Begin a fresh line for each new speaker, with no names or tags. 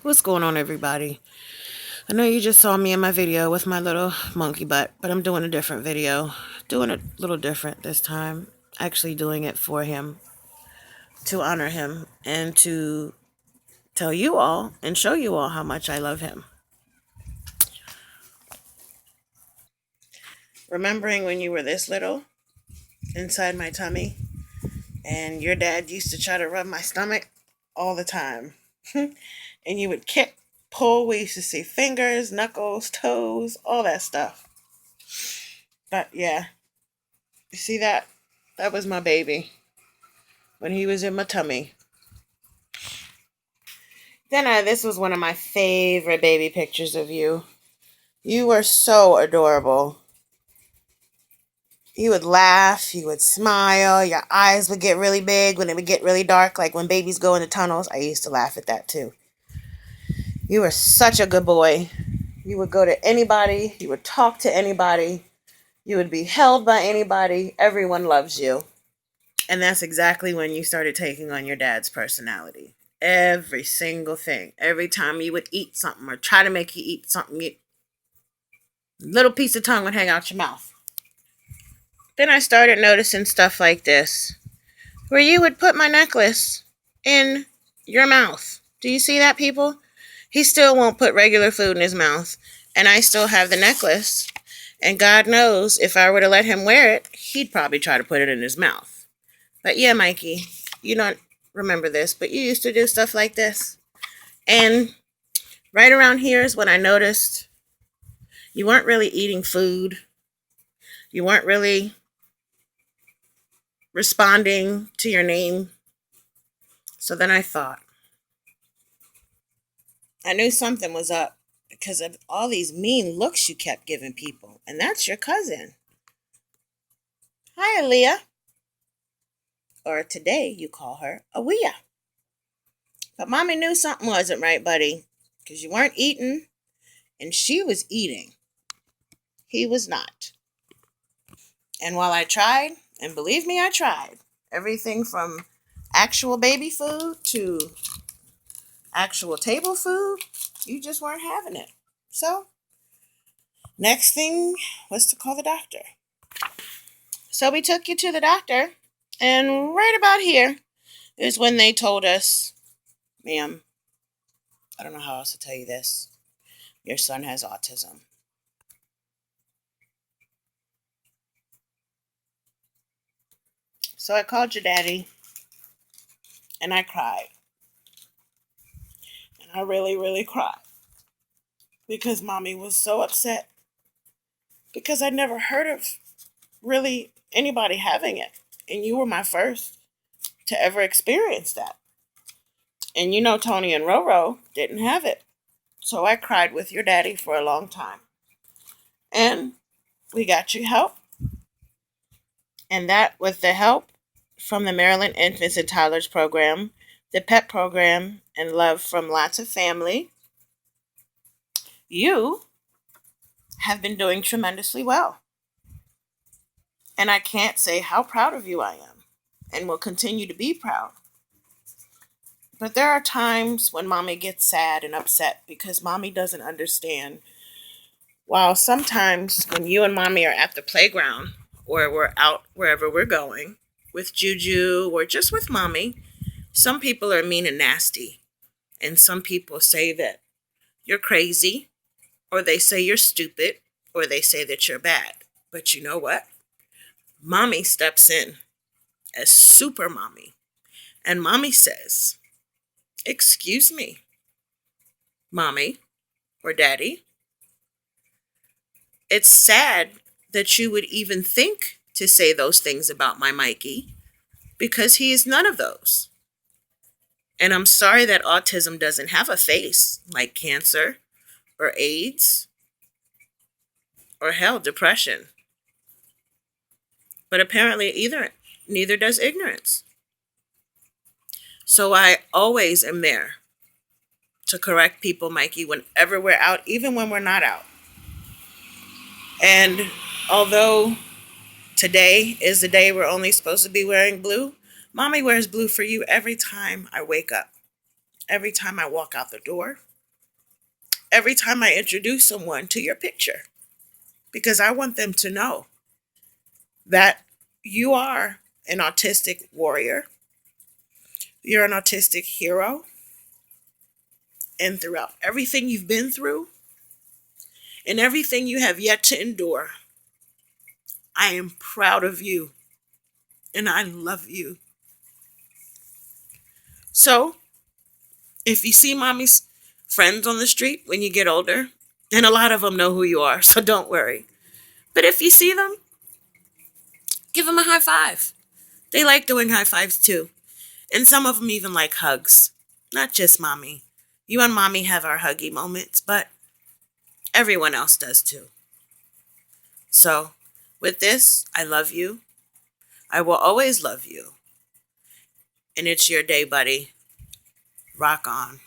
What's going on, everybody? I know you just saw me in my video with my little monkey butt, but I'm doing a different video. Doing it a little different this time. Actually doing it for him, to honor him, and to tell you all and show you all how much I love him. Remembering when you were this little, inside my tummy, and your dad used to try to rub my stomach all the time. And you would kick, pull. We used to see fingers, knuckles, toes, all that stuff. But yeah, you see that? That was my baby when he was in my tummy. This was one of my favorite baby pictures of you. You were so adorable. You would laugh, you would smile, your eyes would get really big when it would get really dark, like when babies go into tunnels. I used to laugh at that too. You were such a good boy. You would go to anybody, you would talk to anybody, you would be held by anybody. Everyone loves you. And that's exactly when you started taking on your dad's personality. Every single thing. Every time you would eat something or try to make you eat something, little piece of tongue would hang out your mouth. Then I started noticing stuff like this, where you would put my necklace in your mouth. Do you see that, people? He still won't put regular food in his mouth, and I still have the necklace. And God knows if I were to let him wear it, he'd probably try to put it in his mouth. But yeah, Mikey, you don't remember this, but you used to do stuff like this. And right around here is when I noticed you weren't really eating food. You weren't really responding to your name. So then I thought, I knew something was up because of all these mean looks you kept giving people. And that's your cousin. Hi, Aaliyah. Or today you call her Awia. But Mommy knew something wasn't right, buddy, because you weren't eating and she was eating. He was not. And while I tried, and believe me, I tried, everything from actual baby food to actual table food, you just weren't having it. So, next thing was to call the doctor. So we took you to the doctor, and right about here is when they told us, ma'am, I don't know how else to tell you this. Your son has autism. So I called your daddy, and I cried. And I really, really cried. Because Mommy was so upset. Because I'd never heard of really anybody having it. And you were my first to ever experience that. And you know Tony and Roro didn't have it. So I cried with your daddy for a long time. And we got you help. And that with the help from the Maryland Infants and Toddlers Program, the PEP program, and love from lots of family, you have been doing tremendously well. And I can't say how proud of you I am and will continue to be proud. But there are times when Mommy gets sad and upset because Mommy doesn't understand. While sometimes when you and Mommy are at the playground or we're out wherever we're going with Juju or just with Mommy, some people are mean and nasty. And some people say that you're crazy, or they say you're stupid, or they say that you're bad. But you know what? Mommy steps in as super Mommy. And Mommy says, excuse me, Mommy or Daddy. It's sad that you would even think to say those things about my Mikey because he is none of those. And I'm sorry that autism doesn't have a face like cancer or AIDS or hell, depression. But apparently neither does ignorance. So I always am there to correct people, Mikey, whenever we're out, even when we're not out. And although today is the day we're only supposed to be wearing blue, Mommy wears blue for you every time I wake up, every time I walk out the door, every time I introduce someone to your picture, because I want them to know that you are an autistic warrior, you're an autistic hero, and throughout everything you've been through and everything you have yet to endure, I am proud of you and I love you. So, if you see mommy's friends on the street when you get older, and a lot of them know who you are, so don't worry. But if you see them, give them a high five. They like doing high fives too. And some of them even like hugs. Not just mommy. You and mommy have our huggy moments, but everyone else does too. So, with this, I love you. I will always love you. And it's your day, buddy. Rock on.